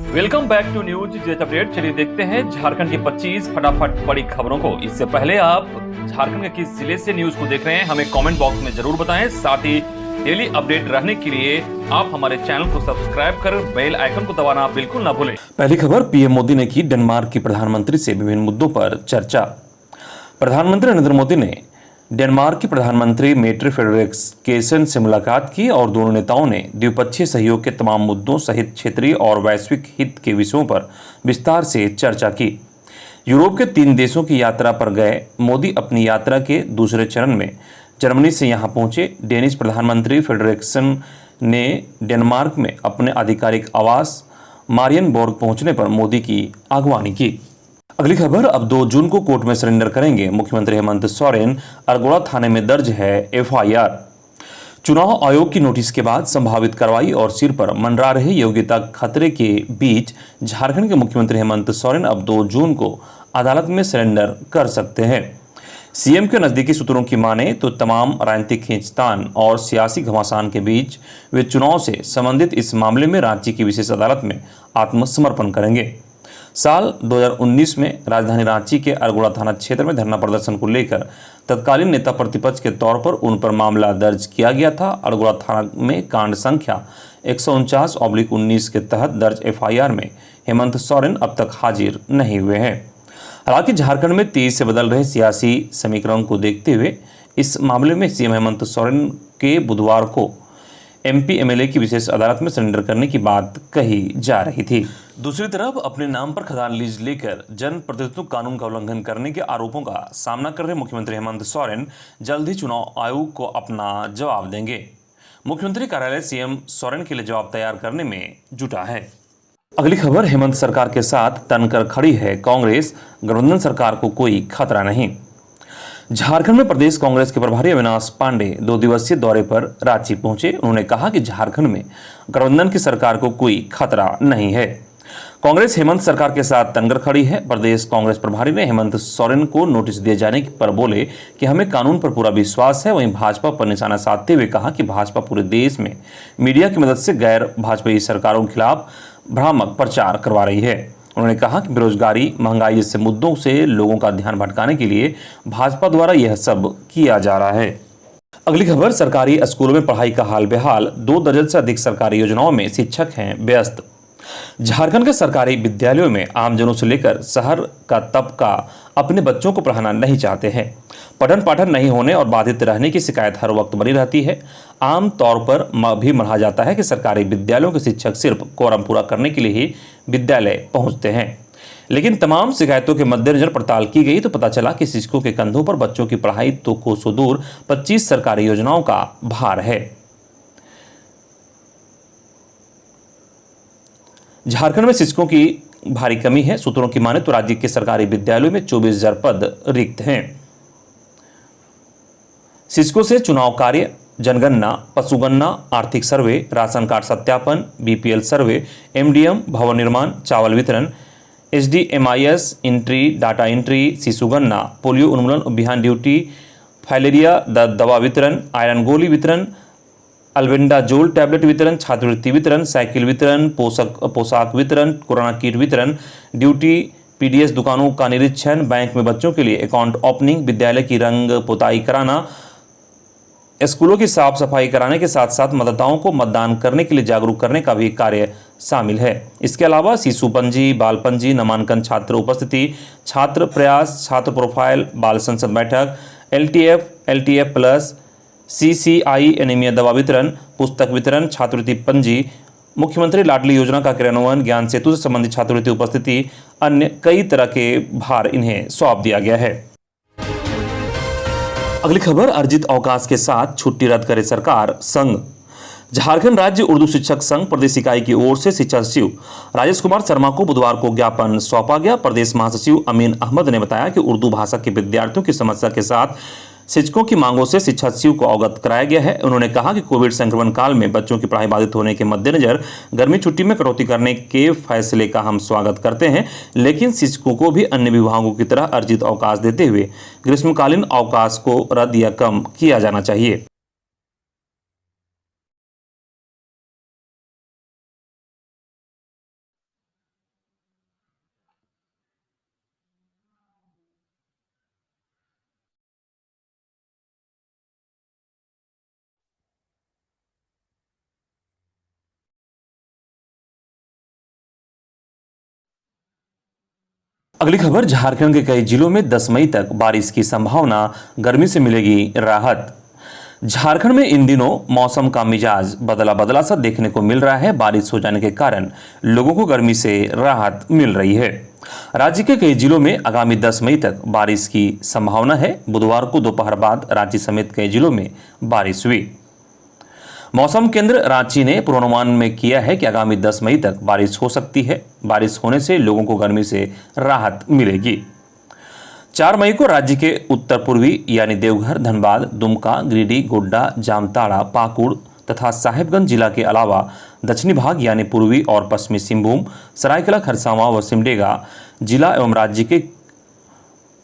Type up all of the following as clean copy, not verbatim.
Welcome back to news jet update. चलिए देखते हैं झारखंड की 25 फटाफट बड़ी खबरों को। इससे पहले आप झारखंड के किस जिले से न्यूज को देख रहे हैं हमें कमेंट बॉक्स में जरूर बताएं। साथ ही डेली अपडेट रहने के लिए आप हमारे चैनल को सब्सक्राइब कर बेल आइकन को दबाना बिल्कुल ना भूलें। पहली खबर, पीएम मोदी ने की डेनमार्क की प्रधानमंत्री से विभिन्न मुद्दों पर चर्चा। प्रधानमंत्री नरेंद्र मोदी ने डेनमार्क की प्रधानमंत्री मेट्रे फ्रेडरिक्सन से मुलाकात की और दोनों नेताओं ने द्विपक्षीय सहयोग के तमाम मुद्दों सहित क्षेत्रीय और वैश्विक हित के विषयों पर विस्तार से चर्चा की। यूरोप के 3 देशों की यात्रा पर गए मोदी अपनी यात्रा के दूसरे चरण में जर्मनी से यहां पहुंचे। डेनिश प्रधानमंत्री फ्रेडरिक्सन ने डेनमार्क में अपने आधिकारिक आवास मारियनबोर्ग पहुंचने पर मोदी की अगवानी की। अगली खबर, अब 2 जून को कोर्ट में सरेंडर करेंगे मुख्यमंत्री हेमंत सोरेन। अरगोड़ा थाने में दर्ज है एफआईआर। चुनाव आयोग की नोटिस के बाद संभावित कार्रवाई और सिर पर मंडरा रहे योग्यता खतरे के बीच झारखंड के मुख्यमंत्री हेमंत सोरेन अब 2 जून को अदालत में सरेंडर कर सकते हैं। सीएम के नजदीकी सूत्रों की माने तो तमाम राजनीतिक खींचतान और सियासी घमासान के बीच वे चुनाव से संबंधित इस मामले में रांची की विशेष अदालत में आत्मसमर्पण करेंगे। साल 2019 में राजधानी रांची के अरगोड़ा थाना क्षेत्र में धरना प्रदर्शन को लेकर तत्कालीन नेता प्रतिपक्ष के तौर पर उन पर मामला दर्ज किया गया था। अरगोड़ा थाना में कांड संख्या 149/19 के तहत दर्ज एफआईआर में हेमंत सोरेन अब तक हाजिर नहीं हुए हैं। हालांकि झारखंड में तेजी से बदल रहे सियासी समीकरण को देखते हुए इस मामले में सीएम हेमंत सोरेन के बुधवार को एमपी एमएलए की विशेष अदालत में सरेंडर करने की बात कही जा रही थी। दूसरी तरफ अपने नाम पर खदान लीज लेकर जन प्रतिनिधित्व कानून का उल्लंघन करने के आरोपों का सामना कर रहे मुख्यमंत्री हेमंत सोरेन जल्द ही चुनाव आयोग को अपना जवाब देंगे। मुख्यमंत्री कार्यालय सीएम सोरेन के लिए जवाब तैयार करने में जुटा है। अगली खबर, हेमंत सरकार के साथ तनकर खड़ी है कांग्रेस, गठबंधन सरकार को कोई खतरा नहीं। झारखंड में प्रदेश कांग्रेस के प्रभारी अविनाश पांडे 2 दिवसीय दौरे पर रांची पहुंचे। उन्होंने कहा कि झारखंड में गठबंधन की सरकार को कोई खतरा नहीं है। कांग्रेस हेमंत सरकार के साथ तनकर खड़ी है। प्रदेश कांग्रेस प्रभारी ने हेमंत सोरेन को नोटिस दिए जाने पर बोले कि हमें कानून पर पूरा विश्वास है। वहीं भाजपा पर निशाना साधते हुए कहा कि भाजपा पूरे देश में मीडिया की मदद से गैर भाजपाई सरकारों के खिलाफ भ्रामक प्रचार करवा रही है। उन्होंने कहा कि बेरोजगारी, महंगाई जैसे मुद्दों से लोगों का ध्यान भटकाने के लिए भाजपा द्वारा यह सब किया जा रहा है। अगली खबर, सरकारी स्कूलों में पढ़ाई का हाल बेहाल, 2 दर्जन से अधिक सरकारी योजनाओं में शिक्षक हैं व्यस्त। झारखंड के सरकारी विद्यालयों में आमजनों से लेकर शहर का तबका अपने बच्चों को पढ़ाना नहीं चाहते हैं। पठन पाठन नहीं होने और बाधित रहने की शिकायत हर वक्त बनी रहती है। आम तौर पर भी मना जाता है कि सरकारी विद्यालयों के शिक्षक सिर्फ कोरम पूरा करने के लिए ही विद्यालय पहुंचते हैं। लेकिन तमाम शिकायतों के मद्देनजर पड़ताल की गई तो पता चला कि शिक्षकों के कंधों पर बच्चों की पढ़ाई तो कोसों दूर 25 सरकारी योजनाओं का भार है। झारखंड में शिक्षकों की भारी कमी है। सूत्रों की माने तो राज्य के सरकारी विद्यालयों में 24,000 पद रिक्त हैं। शिक्षकों से चुनाव कार्य, जनगणना, पशुगणना, आर्थिक सर्वे, राशन कार्ड सत्यापन, बीपीएल सर्वे, एमडीएम, भवन निर्माण, चावल वितरण, एसडीएमआईएस एंट्री, डाटा एंट्री, शिशु गणना, पोलियो उन्मूलन अभियान ड्यूटी, फाइलेरिया दवा वितरण, आयरन गोली वितरण, अल्बेंडाजोल टैबलेट वितरण, छात्रवृत्ति वितरण, साइकिल वितरण, पोशाक वितरण, कोरोना किट वितरण, ड्यूटी, पीडीएस दुकानों का निरीक्षण, बैंक में बच्चों के लिए अकाउंट ओपनिंग, विद्यालय की रंग पुताई कराना, स्कूलों की साफ सफाई कराने के साथ साथ मतदाताओं को मतदान करने के लिए जागरूक करने का भी कार्य शामिल है। इसके अलावा शिशु पंजी, बाल पंजी, नामांकन, छात्र उपस्थिति, छात्र प्रयास, छात्र प्रोफाइल, बाल संसद बैठक, एलटीएफ प्लस, सीसीआई एनीमिया दवा वितरण, पुस्तक वितरण, छात्रवृत्ति पंजी, मुख्यमंत्री लाडली योजना का क्रियान्वयन, ज्ञान सेतु से संबंधित छात्रवृत्ति उपस्थिति, अन्य कई तरह के भार इन्हें सौंप दिया गया है। अगली खबर, अर्जित अवकाश के साथ छुट्टी रद्द करे सरकार, संघ। झारखंड राज्य उर्दू शिक्षक संघ प्रदेश इकाई की ओर से शिक्षा सचिव राजेश कुमार शर्मा को बुधवार को ज्ञापन सौंपा गया। प्रदेश महासचिव अमीन अहमद ने बताया कि उर्दू भाषा के विद्यार्थियों की समस्या के साथ शिक्षकों की मांगों से शिक्षा सचिव को अवगत कराया गया है। उन्होंने कहा कि कोविड संक्रमण काल में बच्चों की पढ़ाई बाधित होने के मद्देनजर गर्मी छुट्टी में कटौती करने के फैसले का हम स्वागत करते हैं, लेकिन शिक्षकों को भी अन्य विभागों की तरह अर्जित अवकाश देते हुए ग्रीष्मकालीन अवकाश को रद्द या कम किया जाना चाहिए। अगली खबर, झारखंड के कई जिलों में 10 मई तक बारिश की संभावना, गर्मी से मिलेगी राहत। झारखंड में इन दिनों मौसम का मिजाज बदला बदला सा देखने को मिल रहा है। बारिश हो जाने के कारण लोगों को गर्मी से राहत मिल रही है। राज्य के कई जिलों में आगामी 10 मई तक बारिश की संभावना है। बुधवार को दोपहर बाद रांची समेत कई जिलों में बारिश हुई। मौसम केंद्र रांची ने पूर्वानुमान में किया है कि आगामी 10 मई तक बारिश हो सकती है। बारिश होने से लोगों को गर्मी से राहत मिलेगी। 4 मई को राज्य के उत्तर पूर्वी यानी देवघर, धनबाद, दुमका, गिरिडीह, गोड्डा, जामताड़ा, पाकुड़ तथा साहेबगंज जिला के अलावा दक्षिणी भाग यानी पूर्वी और पश्चिमी सिंहभूम, सरायकेला खरसावां व सिमडेगा जिला एवं राज्य के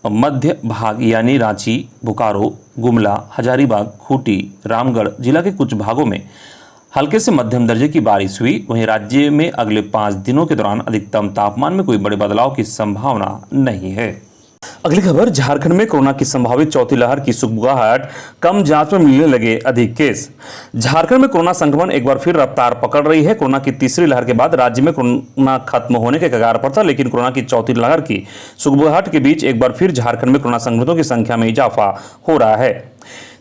मध्य भाग यानी रांची, बोकारो, गुमला, हजारीबाग, खूंटी, रामगढ़ जिला के कुछ भागों में हल्के से मध्यम दर्जे की बारिश हुई। वहीं राज्य में अगले 5 दिनों के दौरान अधिकतम तापमान में कोई बड़े बदलाव की संभावना नहीं है। अगली खबर, झारखंड में कोरोना की संभावित चौथी लहर की सुगबुगाहट, कम जांच में मिलने लगे अधिक केस। झारखंड में कोरोना संक्रमण एक बार फिर रफ्तार पकड़ रही है। कोरोना की तीसरी लहर के बाद राज्य में कोरोना खत्म होने के कगार पर था, लेकिन कोरोना की चौथी लहर की सुगबुगाहट के बीच एक बार फिर झारखंड में कोरोना संक्रमितों की संख्या में इजाफा हो रहा है।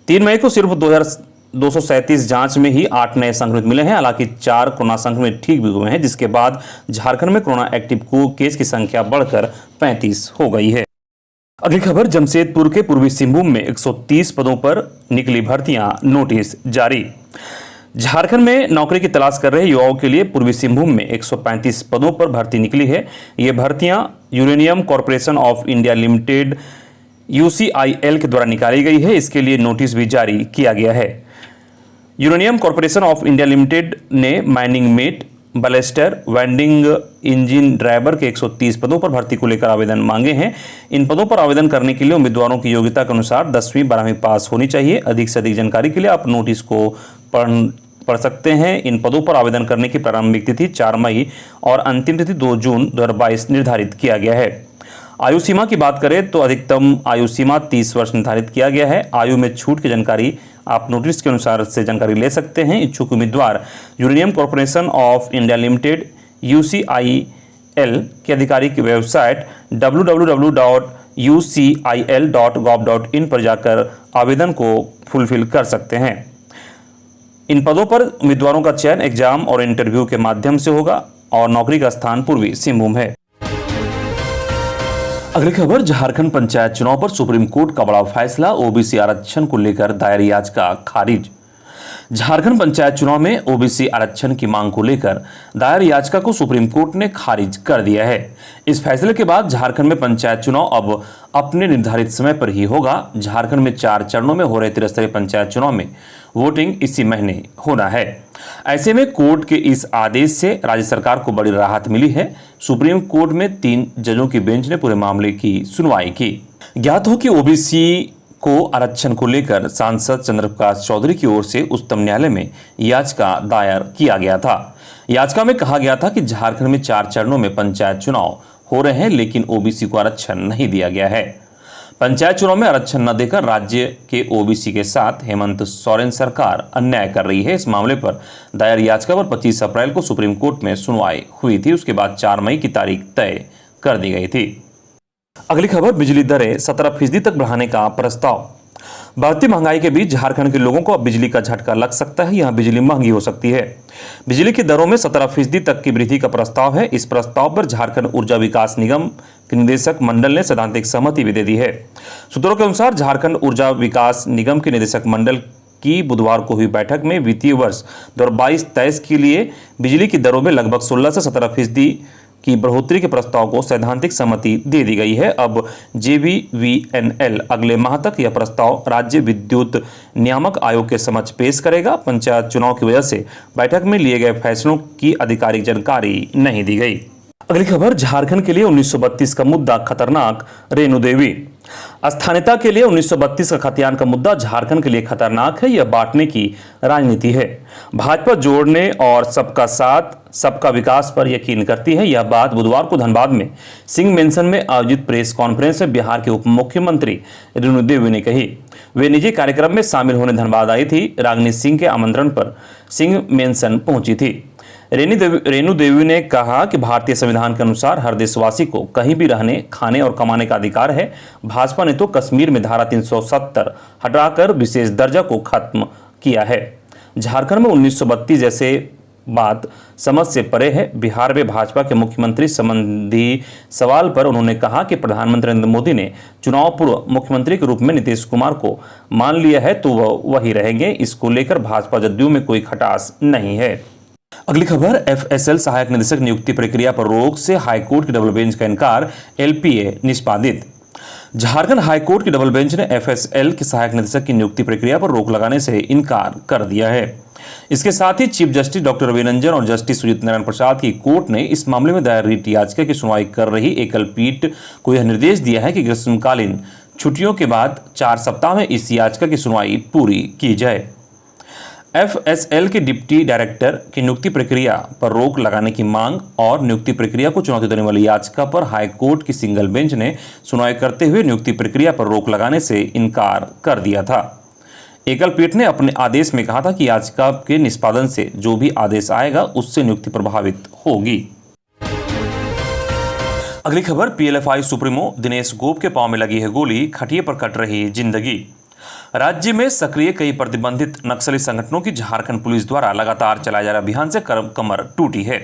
3 मई को सिर्फ 2237 जांच में ही 8 नए संक्रमित मिले हैं। हालांकि 4 कोरोना संक्रमित ठीक भी हुए हैं, जिसके बाद झारखंड में कोरोना एक्टिव केस की संख्या बढ़कर 35 हो गई है। अगली खबर, जमशेदपुर के पूर्वी सिंहभूम में 130 पदों पर निकली भर्तियां, नोटिस जारी। झारखंड में नौकरी की तलाश कर रहे युवाओं के लिए पूर्वी सिंहभूम में 135 पदों पर भर्ती निकली है। ये भर्तियां uranium corporation of India limited UCIL के द्वारा निकाली गई है। इसके लिए नोटिस भी जारी किया गया है। Uranium corporation of India limited ने mining mate, blaster, winding engine driver के 130 पदों पर भर्ती को लेकर आवेदन मांगे हैं। इन पदों पर आवेदन करने के लिए उम्मीदवारों की योग्यता के अनुसार 10वीं 12वीं पास होनी चाहिए। अधिक से अधिक जानकारी के लिए आप नोटिस को पढ़ सकते हैं। इन पदों पर आवेदन करने की प्रारंभिक तिथि 4 मई और अंतिम तिथि 2 जून 2022 निर्धारित किया गया है। आयु सीमा की बात करें तो अधिकतम आयु सीमा 30 वर्ष निर्धारित किया गया है। आयु में छूट की जानकारी आप नोटिस के अनुसार से जानकारी ले सकते हैं। इच्छुक उम्मीदवार uranium corporation of India limited UCIL की आधिकारिक वेबसाइट www.ucil.gov.in पर जाकर आवेदन को फुलफिल कर सकते हैं। इन पदों पर उम्मीदवारों का चयन एग्जाम और इंटरव्यू के माध्यम से होगा और नौकरी का स्थान पूर्वी सिंहभूम है। अगली खबर, झारखंड पंचायत चुनाव पर सुप्रीम कोर्ट का बड़ा फैसला, OBC आरक्षण को लेकर दायर याचिका खारिज। झारखंड पंचायत चुनाव में OBC आरक्षण की मांग को लेकर दायर याचिका को सुप्रीम कोर्ट ने खारिज कर दिया है। इस फैसले के बाद झारखंड में पंचायत चुनाव अब अपने निर्धारित समय पर ही होगा। झारखंड में 4 चरणों में हो रहे त्रिस्तरीय पंचायत चुनाव में वोटिंग इसी महीने होना है। ऐसे में कोर्ट के इस आदेश से राज्य सरकार को बड़ी राहत मिली है। सुप्रीम कोर्ट में 3 जजों की बेंच ने पूरे मामले की सुनवाई की। ज्ञात हो कि OBC को आरक्षण को लेकर सांसद चंद्रप्रकाश चौधरी की ओर से उच्चतम न्यायालय में याचिका दायर किया गया था। याचिका में कहा गया था कि झारखंड में 4 चरणों में पंचायत चुनाव हो रहे हैं, लेकिन OBC को आरक्षण नहीं दिया गया है। पंचायत चुनाव में आरक्षण न देकर राज्य के OBC के साथ हेमंत सोरेन सरकार अन्याय कर रही है। इस मामले पर दायर याचिका पर 25 अप्रैल को सुप्रीम कोर्ट में सुनवाई हुई थी। उसके बाद 4 मई की तारीख तय कर दी गई थी। अगली खबर, बिजली दरें 17% तक बढ़ाने का प्रस्ताव। बढ़ती महंगाई के बीच झारखंड के लोगों को अब बिजली का झटका लग सकता है। यहाँ बिजली महंगी हो सकती है। बिजली की दरों में 17% तक की वृद्धि का प्रस्ताव है। इस प्रस्ताव पर झारखंड ऊर्जा विकास निगम के निदेशक मंडल ने सैद्धांतिक सहमति भी दे दी है। सूत्रों के अनुसार झारखंड ऊर्जा विकास निगम के निदेशक मंडल की बुधवार को हुई बैठक में वित्तीय वर्ष 2022-23 के लिए बिजली की दरों में लगभग 16 से 17% की बढ़ोतरी के प्रस्ताव को सैद्धांतिक सहमति दे दी गई है। अब JBVNL अगले माह तक यह प्रस्ताव राज्य विद्युत नियामक आयोग के समक्ष पेश करेगा। पंचायत चुनाव की वजह से बैठक में लिए गए फैसलों की आधिकारिक जानकारी नहीं दी गई। अगली खबर, झारखंड के लिए 1932 का मुद्दा खतरनाक, रेणु देवी। स्थानीयता के लिए 1932 का खतियान का मुद्दा झारखंड के लिए खतरनाक है। यह बांटने की राजनीति है। भाजपा जोड़ने और सबका साथ सबका विकास पर यकीन करती है। यह बात बुधवार को धनबाद में सिंह मेंशन में आयोजित प्रेस कॉन्फ्रेंस में बिहार के उप मुख्यमंत्री रेणु देवी ने कही। वे निजी कार्यक्रम में शामिल होने धनबाद आई थी। रागिनी सिंह के आमंत्रण पर सिंह मेंशन पहुंची थी। रेणु देवी ने कहा कि भारतीय संविधान के अनुसार हर देशवासी को कहीं भी रहने, खाने और कमाने का अधिकार है। भाजपा ने तो कश्मीर में धारा 370 हटाकर विशेष दर्जा को खत्म किया है। झारखंड में 1932 जैसे बात समझ से परे है। बिहार में भाजपा के मुख्यमंत्री संबंधी सवाल पर उन्होंने कहा कि प्रधानमंत्री नरेंद्र मोदी ने चुनाव पूर्व मुख्यमंत्री के रूप में नीतीश कुमार को मान लिया है तो वह वही रहेंगे। इसको लेकर भाजपा जदयू में कोई खटास नहीं है। अगली खबर, एफएसएल सहायक निदेशक नियुक्ति प्रक्रिया पर रोक से हाईकोर्ट की डबल बेंच का इनकार, एलपीए निष्पादित। झारखंड हाईकोर्ट की डबल बेंच ने एफएसएल के सहायक निदेशक की नियुक्ति प्रक्रिया पर रोक लगाने से इनकार कर दिया है। इसके साथ ही chief justice doctor Ravi Ranjan और जस्टिस सुजीत नारायण प्रसाद की कोर्ट ने इस मामले में दायर रिट याचिका की सुनवाई कर रही एकल पीठ को यह निर्देश दिया है कि ग्रीष्मकालीन छुट्टियों के बाद 4 सप्ताह में इस याचिका की सुनवाई पूरी की जाए। एफएसएल के डिप्टी डायरेक्टर की नियुक्ति प्रक्रिया पर रोक लगाने की मांग और नियुक्ति प्रक्रिया को चुनौती देने वाली याचिका पर हाईकोर्ट की सिंगल बेंच ने सुनवाई करते हुए नियुक्ति प्रक्रिया पर रोक लगाने से इनकार कर दिया था। एकल पीठ ने अपने आदेश में कहा था कि याचिका के निष्पादन से जो भी आदेश आएगा उससे नियुक्ति प्रभावित होगी। अगली खबर, पीएलएफआई सुप्रीमो दिनेश गोप के पांव में लगी है गोली, खटिए पर कट रही जिंदगी। राज्य में सक्रिय कई प्रतिबंधित नक्सली संगठनों की झारखंड पुलिस द्वारा लगातार चलाए जा रहे अभियान से कमर टूटी है।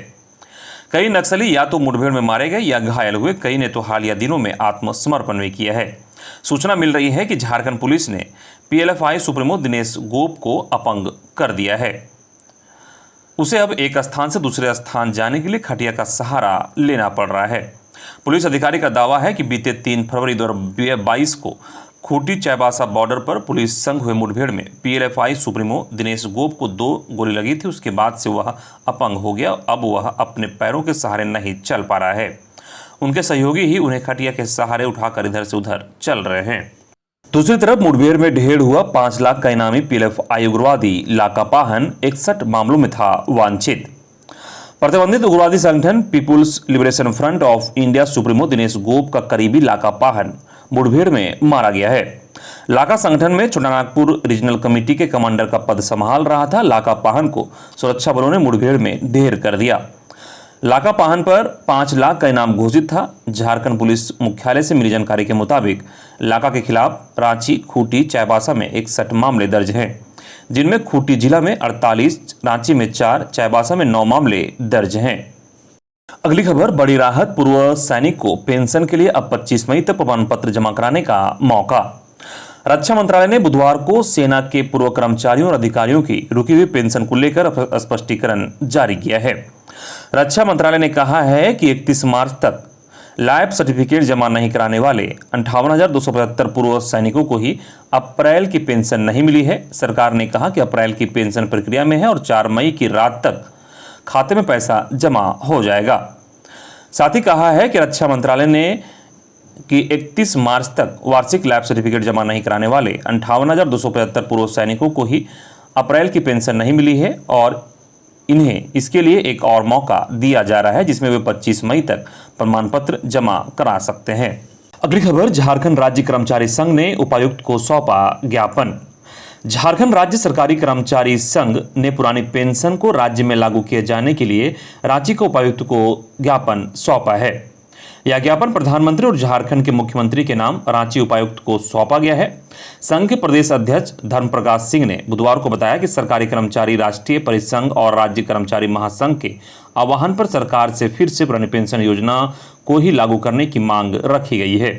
कई नक्सली या तो मुठभेड़ में मारे गए या घायल हुए, कई ने तो हालिया दिनों में आत्मसमर्पण भी किया है। सूचना मिल रही है कि झारखंड पुलिस ने पीएलएफआई सुप्रीमो दिनेश गोप को अपंग कर दिया है। उसे अब एक स्थान से दूसरे स्थान जाने के लिए खटिया का सहारा लेना पड़ रहा है। पुलिस अधिकारी का दावा है कि बीते 3 फरवरी 2022 को खूंटी चाईबासा बॉर्डर पर पुलिस संग हुए मुठभेड़ में पीएलएफआई सुप्रीमो दिनेश गोप को 2 गोली लगी थी। उसके बाद से वह अपंग हो गया। अब वह अपने पैरों के सहारे नहीं चल पा रहा है। उनके सहयोगी ही उन्हें खटिया के सहारे उठाकर इधर से उधर चल रहे हैं। दूसरी तरफ मुठभेड़ में ढेर हुआ 5 लाख का इनामी पीएलएफआई उग्रवादी लाकापाहन 61 मामलों में था वांछित। प्रतिबंधित उग्रवादी संगठन people's liberation front of India supremo Dinesh Gope का करीबी लाकापाहन मुठभेड़ में मारा गया है। लाका संगठन में छोटानागपुर रीजनल कमेटी के कमांडर का पद संभाल रहा था। लाकापाहन को सुरक्षा बलों ने मुठभेड़ में ढेर कर दिया। लाकापाहन पर 5 लाख का इनाम घोषित था। झारखंड पुलिस मुख्यालय से मिली जानकारी के मुताबिक लाका के खिलाफ रांची, खूंटी, चाईबासा में 61 मामले दर्ज हैं, जिनमें खूंटी जिला में 48, रांची में 4, चाईबासा में 9 मामले दर्ज हैं। अगली खबर, बड़ी राहत, पूर्व सैनिक को पेंशन के लिए अब 25 मई तक प्रमाण पत्र जमा कराने का मौका। रक्षा मंत्रालय ने बुधवार को सेना के पूर्व कर्मचारियों और अधिकारियों की रुकी हुई पेंशन को लेकर स्पष्टीकरण जारी किया है। रक्षा मंत्रालय ने कहा है कि 31 मार्च तक लाइफ सर्टिफिकेट जमा नहीं कराने वाले 58,275 पूर्व सैनिकों को ही अप्रैल की पेंशन नहीं मिली है। सरकार ने कहा कि अप्रैल की पेंशन प्रक्रिया में है और 4 मई की रात तक खाते में पैसा जमा हो जाएगा। साथ ही कहा है कि रक्षा मंत्रालय ने कि 31 मार्च तक वार्षिक लाइफ सर्टिफिकेट जमा नहीं कराने वाले 58,275 पूर्व सैनिकों को ही अप्रैल की पेंशन नहीं मिली है और इन्हें इसके लिए एक और मौका दिया जा रहा है, जिसमें वे 25 मई तक प्रमाण पत्र जमा करा सकते हैं। अगली खबर, झारखंड राज्य कर्मचारी संघ ने उपायुक्त को सौंपा ज्ञापन। झारखंड राज्य सरकारी कर्मचारी संघ ने पुरानी पेंशन को राज्य में लागू किए जाने के लिए रांची के उपायुक्त को ज्ञापन सौंपा है। यह ज्ञापन प्रधानमंत्री और झारखंड के मुख्यमंत्री के नाम रांची उपायुक्त को सौंपा गया है। संघ के प्रदेश अध्यक्ष धर्मप्रकाश सिंह ने बुधवार को बताया कि सरकारी कर्मचारी राष्ट्रीय परिसंघ और राज्य कर्मचारी महासंघ के आह्वान पर सरकार से फिर से पुरानी पेंशन योजना को ही लागू करने की मांग रखी गई है।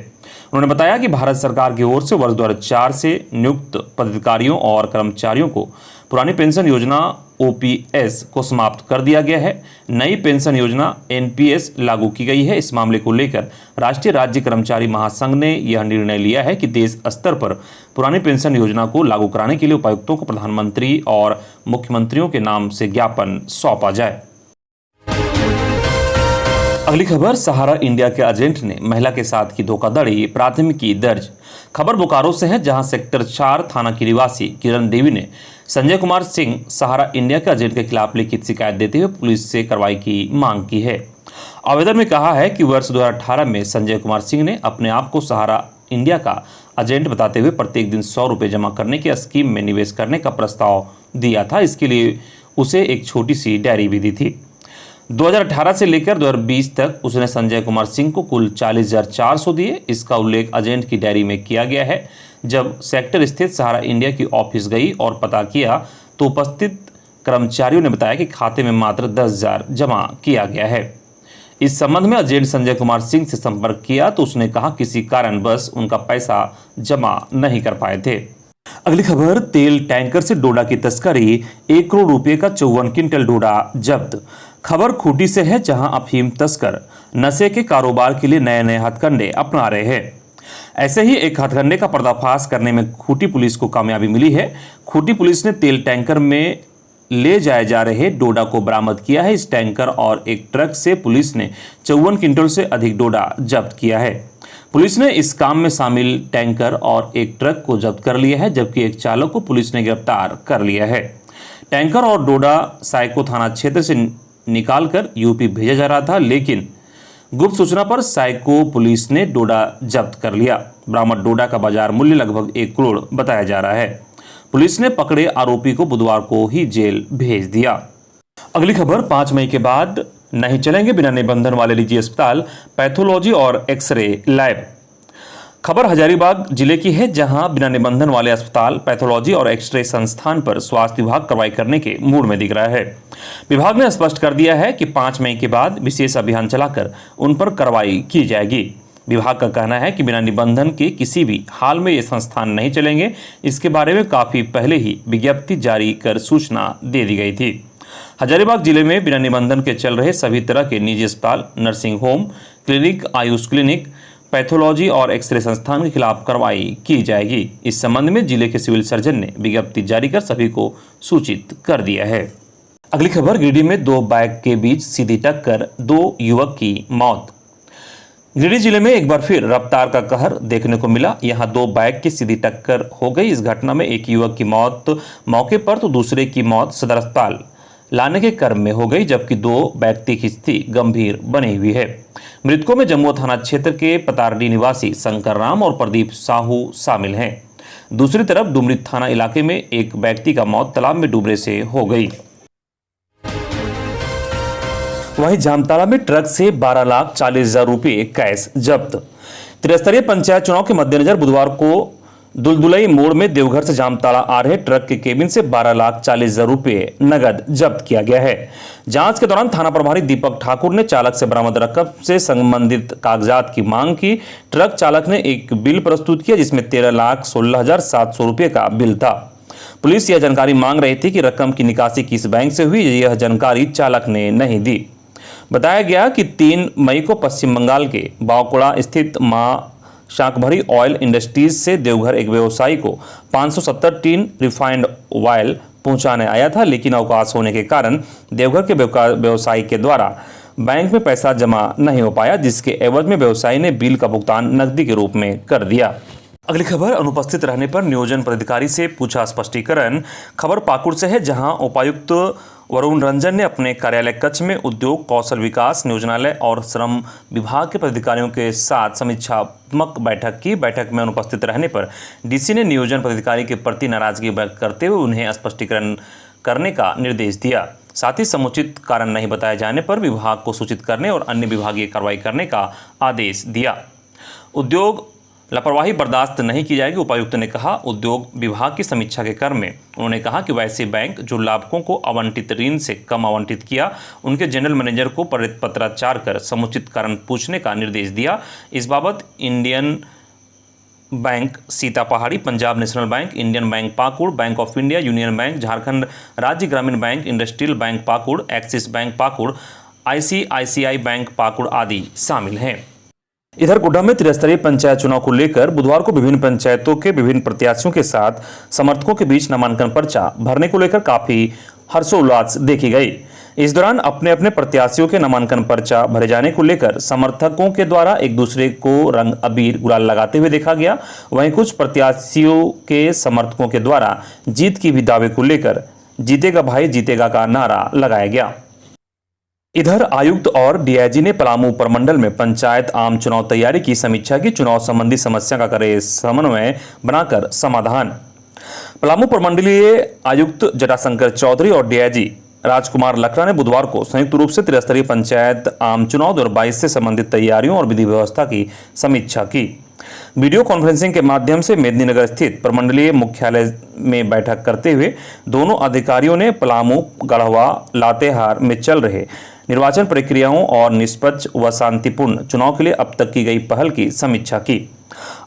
उन्होंने बताया कि भारत सरकार की ओर से वर्ष 2004 से नियुक्त पदाधिकारियों और कर्मचारियों को पुरानी पेंशन योजना ओपीएस को समाप्त कर दिया गया है। नई पेंशन योजना एनपीएस लागू की गई है। इस मामले को लेकर राष्ट्रीय राज्य कर्मचारी महासंघ ने यह निर्णय लिया है कि देश स्तर पर पुरानी पेंशन योजना को लागू कराने के लिए उपायुक्तों को प्रधानमंत्री और मुख्यमंत्रियों के नाम से ज्ञापन सौंपा जाए। अगली खबर, सहारा इंडिया के एजेंट ने महिला के साथ की धोखाधड़ी, प्राथमिकी दर्ज। खबर बोकारो से है, जहां सेक्टर 4 थाना की निवासी किरण देवी ने संजय कुमार सिंह सहारा इंडिया के एजेंट के खिलाफ लिखित शिकायत देते हुए पुलिस से कार्रवाई की मांग की है। आवेदन में कहा है कि वर्ष 2018 में संजय कुमार सिंह ने अपने आप को सहारा इंडिया का एजेंट बताते हुए प्रत्येक दिन 100 रुपये जमा करने के स्कीम में निवेश करने का प्रस्ताव दिया था। इसके लिए उसे एक छोटी सी डायरी भी दी थी। 2018 से लेकर 2020 तक उसने संजय कुमार सिंह को कुल 40,400 दिए। इसका उल्लेख एजेंट की डायरी में किया गया है। जब सेक्टर स्थित सहारा इंडिया की ऑफिस गई और पता किया तो उपस्थित कर्मचारियों ने बताया कि खाते में मात्र 10,000 जमा किया गया है। इस संबंध में एजेंट संजय कुमार सिंह से संपर्क किया तो उसने कहा किसी कारणवश उनका पैसा जमा नहीं कर पाए थे। अगली खबर, तेल टैंकर से डोडा की तस्करी, 1 करोड़ रुपए का 54 क्विंटल डोडा जब्त। खबर खूंटी से है, जहां अफीम तस्कर नशे के कारोबार के लिए नए नए हथकंडे अपना रहे हैं। ऐसे ही एक हथकंडे का पर्दाफाश करने में खूंटी पुलिस को कामयाबी मिली है। खूंटी पुलिस ने तेल टैंकर में ले जाए जा रहे डोडा को बरामद किया है। इस टैंकर और एक ट्रक से पुलिस ने 54 क्विंटल से अधिक डोडा जब्त किया है। पुलिस ने इस काम में शामिल टैंकर और एक ट्रक को जब्त कर लिया है, जबकि एक चालक को पुलिस ने गिरफ्तार कर लिया है। टैंकर और डोडा साइको थाना क्षेत्र से निकालकर यूपी भेजा जा रहा था, लेकिन गुप्त सूचना पर साइको पुलिस ने डोडा जब्त कर लिया। बरामद डोडा का बाजार मूल्य लगभग 1 करोड़ बताया जा रहा है। पुलिस ने पकड़े आरोपी को बुधवार को ही जेल भेज दिया। अगली खबर, 5 मई के बाद नहीं चलेंगे बिना निबंधन वाले निजी अस्पताल, पैथोलॉजी और एक्सरे लैब। खबर हजारीबाग जिले की है, जहां बिना निबंधन वाले अस्पताल, पैथोलॉजी और एक्सरे संस्थान पर स्वास्थ्य विभाग कार्रवाई करने के मूड में दिख रहा है। विभाग ने स्पष्ट कर दिया है कि 5 मई के बाद विशेष अभियान चलाकर उन पर कार्रवाई की जाएगी। विभाग का कहना है कि बिना निबंधन के किसी भी हाल में ये संस्थान नहीं चलेंगे। इसके बारे में काफी पहले ही विज्ञप्ति जारी कर सूचना दे दी गई थी। हजारीबाग जिले में बिना निबंधन के चल रहे सभी तरह के निजी अस्पताल, nursing home, clinic, Ayush clinic, pathology और एक्सरे संस्थान के खिलाफ कार्रवाई की जाएगी। इस संबंध में जिले के सिविल सर्जन ने विज्ञप्ति जारी कर सभी को सूचित कर दिया है। अगली खबर, गिरिडीह में 2 बाइक के बीच सीधी टक्कर, 2 युवक की मौत। गिरिडीह जिले में एक बार फिर रफ्तार का कहर देखने को मिला। यहां 2 बाइक की सीधी टक्कर हो गई। इस घटना में एक युवक की मौत मौके पर तो दूसरे की मौत सदर अस्पताल लाने के क्रम में हो गई, जबकि 2 व्यक्ति की स्थिति गंभीर बनी हुई है। मृतकों में जम्मू थाना क्षेत्र के पतारडी निवासी शंकर राम और प्रदीप साहू शामिल हैं। दूसरी तरफ डुमरी थाना इलाके में एक व्यक्ति का मौत तालाब में डूबने से हो गई। वहीं जामताड़ा में ट्रक से 12,40,000 रुपये कैश जब्त। त्रिस्तरीय पंचायत चुनाव के मद्देनजर बुधवार को दुलदुलई मोड़ में देवघर से जामताड़ा आ रहे ट्रक के केबिन से 12,40,000 रुपये नगद जब्त किया गया है। जांच के दौरान थाना प्रभारी दीपक ठाकुर ने चालक से बरामद रकम से संबंधित कागजात की मांग की। ट्रक चालक ने एक बिल प्रस्तुत किया, जिसमें 13,16,700 रुपये का बिल था। पुलिस यह जानकारी मांग रही थी कि रकम की निकासी किस बैंक से हुई, यह जानकारी चालक ने नहीं दी। बताया गया कि 3 मई को पश्चिम बंगाल के बावकुड़ा स्थित मां शाकभरी ऑयल इंडस्ट्रीज से देवघर एक व्यवसायी को 570 टीन रिफाइंड ऑयल पहुंचाने आया था, लेकिन अवकाश होने के कारण देवघर के व्यवसायी के द्वारा बैंक में पैसा जमा नहीं हो पाया, जिसके एवज में व्यवसायी ने बिल का भुगतान नकदी के रूप में कर दिया। अगली खबर, अनुपस्थित रहने पर नियोजन पदाधिकारी से पूछा स्पष्टीकरण। खबर पाकुड़ से है, जहां उपायुक्त वरुण रंजन ने अपने कार्यालय कक्ष में उद्योग, कौशल विकास, नियोजनालय और श्रम विभाग के पदाधिकारियों के साथ समीक्षात्मक बैठक की। बैठक में अनुपस्थित रहने पर डीसी ने नियोजन पदाधिकारी के प्रति नाराजगी व्यक्त करते हुए उन्हें स्पष्टीकरण करने का निर्देश दिया। साथ ही समुचित कारण नहीं बताए जाने पर विभाग को सूचित करने और अन्य विभागीय कार्रवाई करने का आदेश दिया। उद्योग लापरवाही बर्दाश्त नहीं की जाएगी, उपायुक्त ने कहा। उद्योग विभाग की समीक्षा के क्रम में उन्होंने कहा कि वैसे बैंक जो लाभुकों को आवंटित ऋण से कम आवंटित किया, उनके जनरल मैनेजर को पत्राचार कर समुचित कारण पूछने का निर्देश दिया। इस बाबत Indian bank Sitapahari, Punjab national bank, Indian bank Pakur, bank of India, union bank, Jharkhand राज्य ग्रामीण bank, industrial bank Pakur, axis bank Pakur, ICICI bank Pakur आदि शामिल हैं। इधर गोड्डा में त्रिस्तरीय पंचायत चुनाव को लेकर बुधवार को विभिन्न पंचायतों के विभिन्न प्रत्याशियों के साथ समर्थकों के बीच नामांकन पर्चा भरने को लेकर काफी हर्षोल्लास देखी गई। इस दौरान अपने अपने प्रत्याशियों के नामांकन पर्चा भरे जाने को लेकर समर्थकों के द्वारा एक दूसरे को रंग अबीर गुलाल लगाते हुए देखा गया। वहीं कुछ प्रत्याशियों के समर्थकों के द्वारा जीत की भी दावे को लेकर जीतेगा भाई जीतेगा का नारा लगाया गया। इधर आयुक्त और डीआईजी ने पलामू प्रमंडल में पंचायत आम चुनाव तैयारी की समीक्षा की। चुनाव संबंधी समस्या का करे समन्वय बनाकर समाधान। पलामू प्रमंडलीय आयुक्त जटाशंकर चौधरी और डीआईजी राजकुमार लकड़ा ने बुधवार को संयुक्त रूप से त्रिस्तरीय पंचायत आम चुनाव 2022 से संबंधित तैयारियों और विधि व्यवस्था की समीक्षा की। वीडियो कॉन्फ्रेंसिंग के माध्यम से मेदिनीनगर स्थित प्रमंडलीय मुख्यालय में बैठक करते हुए दोनों अधिकारियों ने पलामू, गढ़वा, लातेहार में चल रहे निर्वाचन प्रक्रियाओं और निष्पक्ष व शांतिपूर्ण चुनाव के लिए अब तक की गई पहल की समीक्षा की।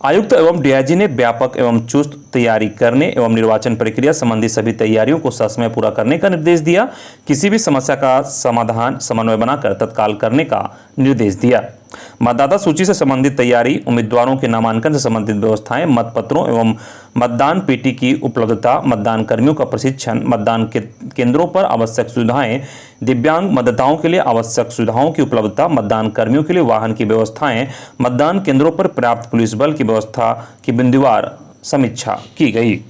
आयुक्त एवं डीआईजी ने व्यापक एवं चुस्त तैयारी करने एवं निर्वाचन प्रक्रिया संबंधी सभी तैयारियों को ससमय पूरा करने का निर्देश दिया। किसी भी समस्या का समाधान समन्वय बनाकर तत्काल करने का निर्देश दिया। मतदाता सूची से संबंधित तैयारी, उम्मीदवारों के नामांकन से संबंधित व्यवस्थाएं, मतपत्रों एवं मतदान पेटी की उपलब्धता, मतदान कर्मियों का प्रशिक्षण, मतदान केंद्रों पर आवश्यक सुविधाएं, दिव्यांग मतदाताओं के लिए आवश्यक सुविधाओं की उपलब्धता, मतदान कर्मियों के लिए वाहन की व्यवस्थाएं, मतदान केंद्रों पर पर्याप्त पुलिस बल की व्यवस्था की बिंदुवार समीक्षा की गई।